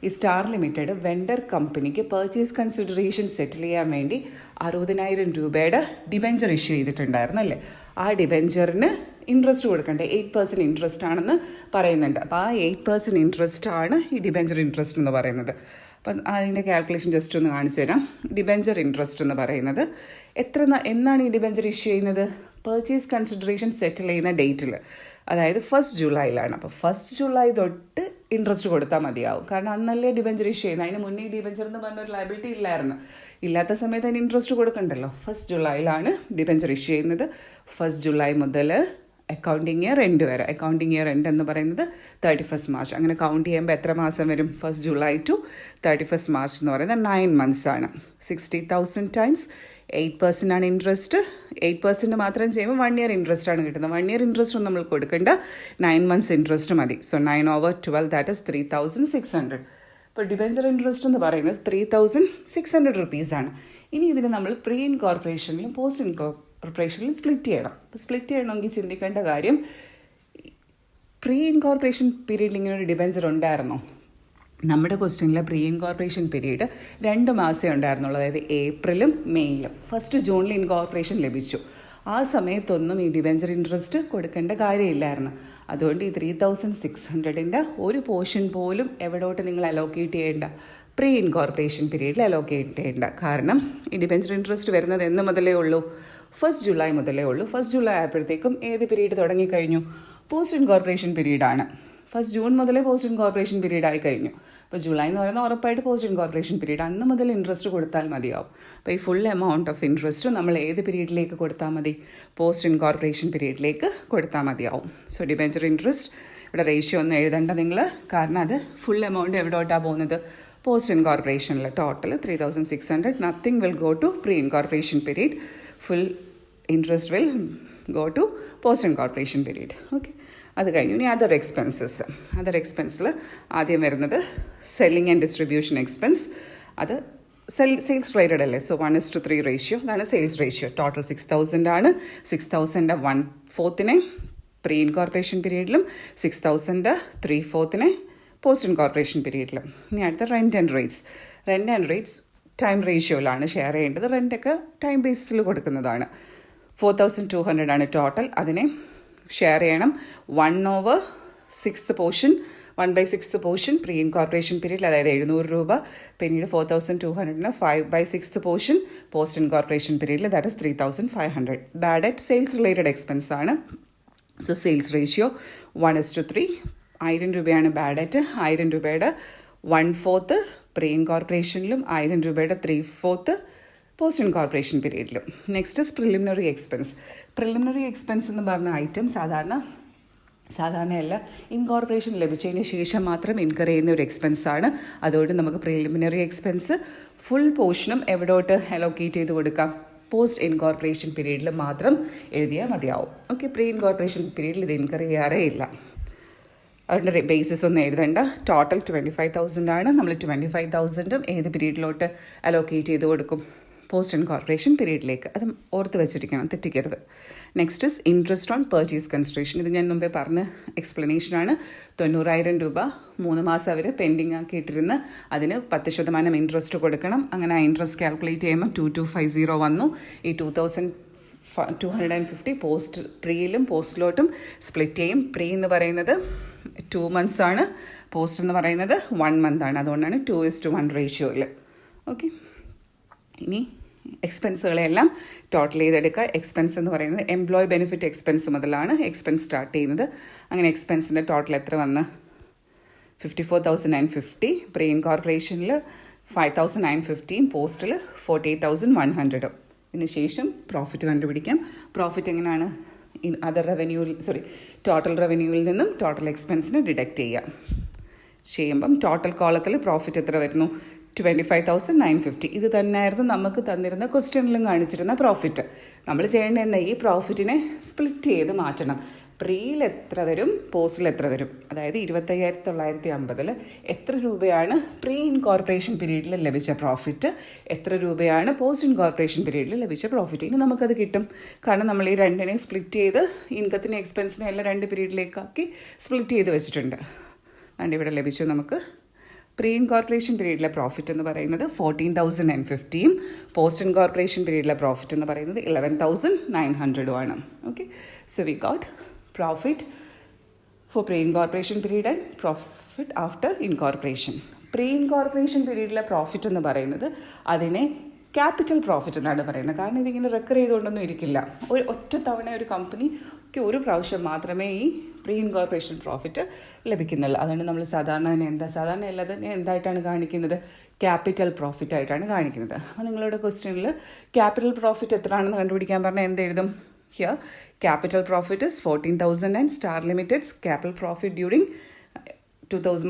ഈ സ്റ്റാർ ലിമിറ്റഡ് വെണ്ടർ കമ്പനിക്ക് പർച്ചേസ് കൺസിഡറേഷൻ സെറ്റിൽ ചെയ്യാൻ വേണ്ടി 60,000 രൂപയുടെ ഡിബഞ്ചർ ഇഷ്യൂ ചെയ്തിട്ടുണ്ടായിരുന്നു അല്ലേ. ആ ഡിബഞ്ചറിന് ഇൻട്രസ്റ്റ് കൊടുക്കണ്ടേ, 8% ഇൻട്രസ്റ്റ് ആണെന്ന് പറയുന്നുണ്ട്. അപ്പോൾ ആ 8% ഇൻട്രസ്റ്റ് ആണ് ഈ ഡിബഞ്ചർ ഇൻട്രസ്റ്റ് എന്ന് പറയുന്നത്. അപ്പം അതിൻ്റെ കാൽക്കുലേഷൻ ജസ്റ്റ് ഒന്ന് കാണിച്ചു തരാം. ഡിബഞ്ചർ ഇൻട്രസ്റ്റ് എന്ന് പറയുന്നത് എന്നാണ് ഈ ഡിബഞ്ചർ ഇഷ്യൂ ചെയ്യുന്നത്? പർച്ചേസ് കൺസിഡറേഷൻ സെറ്റിൽ ചെയ്യുന്ന ഡേറ്റിൽ, അതായത് 1 ജൂലൈയിലാണ്. അപ്പോൾ 1 ജൂലൈ തൊട്ട് ഇൻട്രസ്റ്റ് കൊടുത്താൽ മതിയാവും. കാരണം അന്നല്ലേ ഡിബഞ്ചർ ഇഷ്യൂ ചെയ്യുന്നത്. അതിന് മുന്നേ ഈ ഡിബഞ്ചർ എന്ന് പറഞ്ഞൊരു ലയബിലിറ്റി ഇല്ലായിരുന്നു. ഇല്ലാത്ത സമയത്ത് അതിന് ഇൻട്രസ്റ്റ് കൊടുക്കണ്ടല്ലോ. 1 ജൂലൈയിലാണ് ഡിബഞ്ചർ ഇഷ്യൂ ചെയ്യുന്നത്. 1 ജൂലൈ മുതൽ അക്കൗണ്ടിങ് ഇയർ എൻഡ് വരെ. അക്കൗണ്ടിങ് ഇയർ എൻഡ് എന്ന് പറയുന്നത് 31 മാർച്ച്. അങ്ങനെ കൗണ്ട് ചെയ്യുമ്പോൾ എത്ര മാസം വരും? 1 ജൂലൈ ടു 31 മാർച്ച് എന്ന് പറയുന്നത് 9 months ആണ്. 60,000 ടൈംസ് 8% ആണ് ഇൻട്രസ്റ്റ്. 8% മാത്രം ചെയ്യുമ്പോൾ 1 year ഇൻട്രസ്റ്റ് ആണ് കിട്ടുന്നത്. 1 year ഇൻട്രസ്റ്റ് ഒന്നും നമ്മൾ കൊടുക്കേണ്ട, 9 months ഇൻട്രസ്റ്റ് മതി. So 9/12 that is 3,600. ഇപ്പോൾ ഡിബഞ്ചർ ഇൻട്രസ്റ്റ് എന്ന് പറയുന്നത് 3,600 rupees-ആണ്. ഇനി ഇതിന് നമ്മൾ പ്രീ ഇൻകോർപ്പറേഷനിലും പോസ്റ്റ് ഇൻകോർപ്പറേഷനിലും സ്പ്ലിറ്റ് ചെയ്യണം. അപ്പോൾ സ്പ്ലിറ്റ് ചെയ്യണമെങ്കിൽ ചിന്തിക്കേണ്ട കാര്യം, പ്രീ ഇൻകോർപ്പറേഷൻ പീരീഡിൽ ഇങ്ങനെ ഒരു ഡിബഞ്ചർ ഉണ്ടായിരുന്നോ? നമ്മുടെ ക്വസ്റ്റ്യനിലെ പ്രീ ഇൻകോർപ്പറേഷൻ പീരീഡ് 2 മാസമേ ഉണ്ടായിരുന്നുള്ളൂ, അതായത് ഏപ്രിലും മെയ്യിലും. 1 ജൂണിൽ ഇൻകോർപ്പറേഷൻ ലഭിച്ചു. ആ സമയത്തൊന്നും ഈ ഡിബഞ്ചർ ഇൻട്രസ്റ്റ് കൊടുക്കേണ്ട കാര്യമില്ലായിരുന്നു. അതുകൊണ്ട് ഈ 3,600-ൻ്റെ ഒരു പോർഷൻ പോലും എവിടോട്ട് നിങ്ങൾ അലോക്കേറ്റ് ചെയ്യേണ്ട, പ്രീ ഇൻകോർപ്പറേഷൻ പീരീഡിൽ അലോക്കേറ്റ് ചെയ്യേണ്ട. കാരണം ഈ ഡിബഞ്ചർ ഇൻട്രസ്റ്റ് വരുന്നത് എന്ന് മുതലേ ഉള്ളൂ? 1 ജൂലൈ മുതലേ ഉള്ളൂ. 1 ജൂലൈ ആയപ്പോഴത്തേക്കും ഏത് പീരീഡ് തുടങ്ങിക്കഴിഞ്ഞു? പോസ്റ്റ് ഇൻകോർപ്പറേഷൻ പീരീഡാണ്. 1 ജൂൺ മുതലേ പോസ്റ്റ് ഇൻകോർപ്പറേഷൻ പീരീഡ് ആയി കഴിഞ്ഞു. അപ്പോൾ ജൂലൈ എന്ന് പറയുന്നത് ഉറപ്പായിട്ട് പോസ്റ്റ് ഇൻകോർപ്പറേഷൻ പീരീഡ്. അന്ന് മുതൽ ഇൻട്രസ്റ്റ് കൊടുത്താൽ മതിയാവും. അപ്പോൾ ഈ ഫുൾ എമൗണ്ട് ഓഫ് ഇൻട്രസ്റ്റ് നമ്മൾ ഏത് പീരീഡിലേക്ക് കൊടുത്താൽ മതി? പോസ്റ്റ് ഇൻകോർപ്പറേഷൻ പീരീഡിലേക്ക് കൊടുത്താൽ മതിയാവും. സോ ഡിബഞ്ചർ ഇൻട്രസ്റ്റ് ഇവിടെ റേഷ്യോ ഒന്നും എഴുതണ്ട നിങ്ങൾ, കാരണം അത് ഫുൾ എമൗണ്ട് എവിടോട്ടാണ് പോകുന്നത്? പോസ്റ്റ് ഇൻകോർപ്പറേഷനിൽ. Total 3,600. Nothing will go to pre incorporation period. Full interest will go to post incorporation period. Okay, അത് കഴിഞ്ഞു. ഇനി അതർ എക്സ്പെൻസിൽ ആദ്യം വരുന്നത് സെല്ലിംഗ് ആൻഡ് ഡിസ്ട്രിബ്യൂഷൻ എക്സ്പെൻസ്. അത് സെയിൽസ് റിലേറ്റഡ് അല്ലേ. സോ 1:3 റേഷ്യോ, അതാണ് സെയിൽസ് റേഷ്യോ. ടോട്ടൽ 6,000 ആണ്. 6,000 1/4 പ്രീ ഇൻകോർപ്പറേഷൻ പീരീഡിലും 6,000 3/4 പോസ്റ്റ് ഇൻകോർപ്പറേഷൻ പീരീഡിലും. ഇനി അടുത്ത റെൻറ്റ് ആൻഡ് റേറ്റ്സ് ടൈം റേഷ്യോയിലാണ് ഷെയർ ചെയ്യേണ്ടത്. റെൻ്റൊക്കെ ടൈം ബേസിസിൽ കൊടുക്കുന്നതാണ്. 4,200 ആണ് ടോട്ടൽ. അതിനെ ഷെയർ ചെയ്യണം. 1/6 പോർഷൻ, 1/6 പോർഷൻ പ്രീ ഇൻകോർപ്പറേഷൻ പീരീഡിൽ, അതായത് 700 രൂപ. പിന്നീട് 4,200-ന് 5/6 പോർഷൻ പോസ്റ്റ് ഇൻകോർപ്പറേഷൻ പീരീഡിൽ, that is 3,500. Bad debt sales related expense ആണ്. So sales ratio 1:3. 1,000 രൂപയാണ് ബാഡ് ഡെറ്റ്. 1,000 രൂപയുടെ 1/4 പ്രീ ഇൻകോർപ്പറേഷനിലും 1,000 രൂപയുടെ 3/4 പോസ്റ്റ് ഇൻകോർപ്പറേഷൻ പീരീഡിലും. Next is preliminary expense. Preliminary expense എന്ന് പറഞ്ഞ ഐറ്റം സാധാരണയല്ല, ഇൻകോർപ്പറേഷൻ ലഭിച്ചതിന് ശേഷം മാത്രം ഇൻകർ ചെയ്യുന്ന ഒരു എക്സ്പെൻസാണ്. അതുകൊണ്ട് നമുക്ക് പ്രിലിമിനറി എക്സ്പെൻസ് ഫുൾ പോർഷനും എവിടോട്ട് അലോക്കേറ്റ് ചെയ്ത് കൊടുക്കാം? പോസ്റ്റ് ഇൻകോർപ്പറേഷൻ പീരീഡിൽ മാത്രം എഴുതിയാൽ മതിയാവും. ഓക്കെ, പ്രീ ഇൻകോർപ്പറേഷൻ പീരീഡിൽ ഇത് ഇൻകർ ചെയ്യാറേ ഇല്ല. അതിൻ്റെ ബേസിസ് ഒന്നും എഴുതേണ്ട. ടോട്ടൽ 25,000 ആണ്. നമ്മൾ 25,000-ഉം ഏത് പീരീഡിലോട്ട് അലോക്കേറ്റ് ചെയ്ത് കൊടുക്കും? പോസ്റ്റ് ഇൻകോർപ്പറേഷൻ പീരീഡിലേക്ക്. അത് ഓർത്ത് വെച്ചിരിക്കണം, തെറ്റിക്കരുത്. Next is interest on purchase consideration. ഇത് ഞാൻ മുമ്പേ പറഞ്ഞ എക്സ്പ്ലനേഷനാണ്. 90,000 രൂപ 3 മാസം അവർ പെൻഡിങ് ആക്കിയിട്ടിരുന്ന് അതിന് 10% ഇൻട്രസ്റ്റ് കൊടുക്കണം. അങ്ങനെ ആ ഇൻട്രസ്റ്റ് കാൽക്കുലേറ്റ് ചെയ്യുമ്പോൾ 2,250 വന്നു. ഈ 2,250 പോസ്റ്റ് പ്രീയിലും പോസ്റ്റിലോട്ടും സ്പ്ലിറ്റ് ചെയ്യും. പ്രീ എന്ന് പറയുന്നത് 2 months ആണ്, പോസ്റ്റ് എന്ന് പറയുന്നത് 1 month ആണ്. അതുകൊണ്ടാണ് 2:1 റേഷ്യോയിൽ. ഓക്കെ, ഇനി എക്സ്പെൻസുകളെല്ലാം ടോട്ടൽ ചെയ്തെടുക്കുക. എക്സ്പെൻസ് എന്ന് പറയുന്നത് എംപ്ലോയി ബെനിഫിറ്റ് എക്സ്പെൻസ് മുതലാണ് എക്സ്പെൻസ് സ്റ്റാർട്ട് ചെയ്യുന്നത്. അങ്ങനെ എക്സ്പെൻസിൻ്റെ ടോട്ടൽ എത്ര വന്ന്? 54,950. പ്രീ ഇൻകോർപ്പറേഷനിൽ 5,915. പോസ്റ്റിൽ 48,100. ഇതിന് ശേഷം പ്രോഫിറ്റ് കണ്ടുപിടിക്കാം. പ്രോഫിറ്റ് എങ്ങനെയാണ്? ടോട്ടൽ റവന്യൂവിൽ നിന്നും ടോട്ടൽ എക്സ്പെൻസിന് ഡിഡക്റ്റ് ചെയ്യുമ്പം ടോട്ടൽ കോളത്തിൽ പ്രോഫിറ്റ് എത്ര വരുന്നു? 25,950. ഇത് തന്നെയായിരുന്നു നമുക്ക് തന്നിരുന്ന ക്വസ്റ്റ്യനിലും കാണിച്ചിരുന്ന പ്രോഫിറ്റ്. നമ്മൾ ചെയ്യേണ്ടത് എന്താ? ഈ പ്രോഫിറ്റിനെ സ്പ്ലിറ്റ് ചെയ്ത് മാറ്റണം. പ്രീയിൽ എത്ര വരും, പോസ്റ്റിൽ എത്ര വരും. അതായത് 25,950 എത്ര രൂപയാണ് പ്രീ ഇൻകോർപ്പറേഷൻ പീരീഡിൽ ലഭിച്ച പ്രോഫിറ്റ്, എത്ര രൂപയാണ് പോസ്റ്റ് ഇൻകോർപ്പറേഷൻ പീരീഡിൽ ലഭിച്ച പ്രോഫിറ്റ്. ഇനി നമുക്കത് കിട്ടും. കാരണം നമ്മൾ ഈ രണ്ടിനെ സ്പ്ലിറ്റ് ചെയ്ത് ഇൻകത്തിനെ എക്സ്പെൻസിനെ എല്ലാം 2 പീരീഡിലേക്കാക്കി സ്പ്ലിറ്റ് ചെയ്ത് വെച്ചിട്ടുണ്ട്. അതുകൊണ്ട് ഇവിടെ ലഭിച്ചു നമുക്ക് പ്രീ ഇൻകോർപ്പറേഷൻ പീരീഡിലെ പ്രോഫിറ്റ് എന്ന് പറയുന്നത് 14,050 പോസ്റ്റ് ഇൻകോർപ്പറേഷൻ പീരീഡിലെ പ്രോഫിറ്റ് എന്ന് പറയുന്നത് 11,900 okay. So we got profit for pre incorporation period and profit after incorporation. Pre incorporation പീരീഡിലെ പ്രോഫിറ്റ് എന്ന് പറയുന്നത് അതിനെ ക്യാപിറ്റൽ പ്രോഫിറ്റ് എന്നാണ് പറയുന്നത്. കാരണം ഇതിങ്ങനെ റെക്കർ ചെയ്തുകൊണ്ടൊന്നും ഇരിക്കില്ല. ഒറ്റ തവണ ഒരു കമ്പനിക്ക് ഒരു പ്രാവശ്യം മാത്രമേ ഈ പ്രീ ഇൻകോർപ്പറേഷൻ പ്രോഫിറ്റ് ലഭിക്കുന്നുള്ളൂ. അതുകൊണ്ട് നമ്മൾ സാധാരണ എല്ലാത്തിനെ എന്തായിട്ടാണ് കാണിക്കുന്നത്, ക്യാപിറ്റൽ പ്രോഫിറ്റ് ആയിട്ടാണ് കാണിക്കുന്നത്. അപ്പോൾ നിങ്ങളുടെ ക്വസ്റ്റ്യനിൽ ക്യാപിറ്റൽ പ്രോഫിറ്റ് എത്രയാണെന്ന് കണ്ടുപിടിക്കാൻ പറഞ്ഞാൽ എന്തെഴുതും? Here capital profit is 14,000 and Star Limited's capital profit during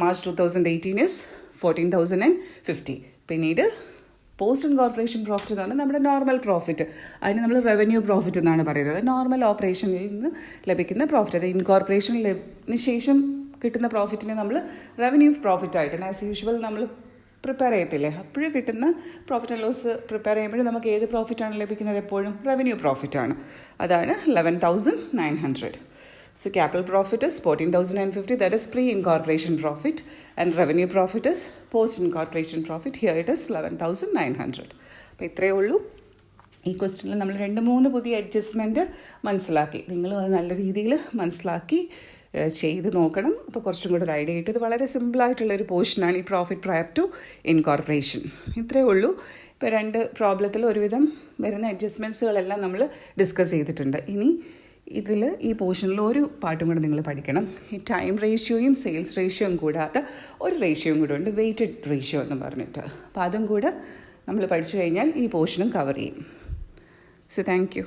March 2018 is 14,050. പിന്നീട് പോസ്റ്റ് ഇൻകോർപ്പറേഷൻ പ്രോഫിറ്റ് എന്ന് പറഞ്ഞാൽ നമ്മുടെ നോർമൽ പ്രോഫിറ്റ്. അതിന് നമ്മൾ റവന്യൂ പ്രോഫിറ്റ് എന്നാണ് പറയുന്നത്. നോർമൽ ഓപ്പറേഷനിൽ നിന്ന് ലഭിക്കുന്ന പ്രോഫിറ്റ്. അത് ഇൻകോർപ്പറേഷന് ശേഷം കിട്ടുന്ന പ്രോഫിറ്റിനെ നമ്മൾ റവന്യൂ പ്രോഫിറ്റ് ആയിട്ടാണ് ആസ് യൂഷ്വൽ നമ്മൾ പ്രിപ്പയർ ചെയ്യത്തില്ലേ. അപ്പോഴും കിട്ടുന്ന പ്രോഫിറ്റ് ആൻഡ് ലോസ് പ്രിപ്പയർ ചെയ്യുമ്പോഴും നമുക്ക് ഏത് പ്രോഫിറ്റാണ് ലഭിക്കുന്നത്? എപ്പോഴും റവന്യൂ പ്രോഫിറ്റാണ്. അതാണ് 11,900. So capital profit is 14,050, that is pre-incorporation profit, and revenue profit is post-incorporation profit. Here it is 11,900. അപ്പോൾ ഇത്രയേ ഉള്ളൂ. ഈ ക്വസ്റ്റ്യനിൽ നമ്മൾ 2-3 പുതിയ അഡ്ജസ്റ്റ്മെൻറ്റ് മനസ്സിലാക്കി. നിങ്ങൾ നല്ല രീതിയിൽ മനസ്സിലാക്കി ചെയ്ത് നോക്കണം. അപ്പോൾ കുറച്ചും കൂടെ ഒരു ഐഡിയ കിട്ടും. ഇത് വളരെ സിമ്പിളായിട്ടുള്ളൊരു പോർഷനാണ് ഈ പ്രോഫിറ്റ് പ്രയർ ടു ഇൻകോർപ്പറേഷൻ. ഇത്രയേ ഉള്ളൂ. ഇപ്പോൾ 2 പ്രോബ്ലത്തിൽ ഒരുവിധം വരുന്ന അഡ്ജസ്റ്റ്മെൻറ്റ്സുകളെല്ലാം നമ്മൾ ഡിസ്കസ് ചെയ്തിട്ടുണ്ട്. ഇനി ഇതിൽ ഈ പോർഷനിൽ ഒരു പാട്ടും കൂടെ നിങ്ങൾ പഠിക്കണം. ഈ ടൈം റേഷ്യോയും സെയിൽസ് റേഷ്യോയും കൂടാതെ ഒരു റേഷ്യോയും കൂടെ ഉണ്ട്, വെയ്റ്റഡ് റേഷ്യോ എന്ന് പറഞ്ഞിട്ട്. അപ്പോൾ അതും കൂടെ നമ്മൾ പഠിച്ചു കഴിഞ്ഞാൽ ഈ പോർഷനും കവർ ചെയ്യും. So thank you.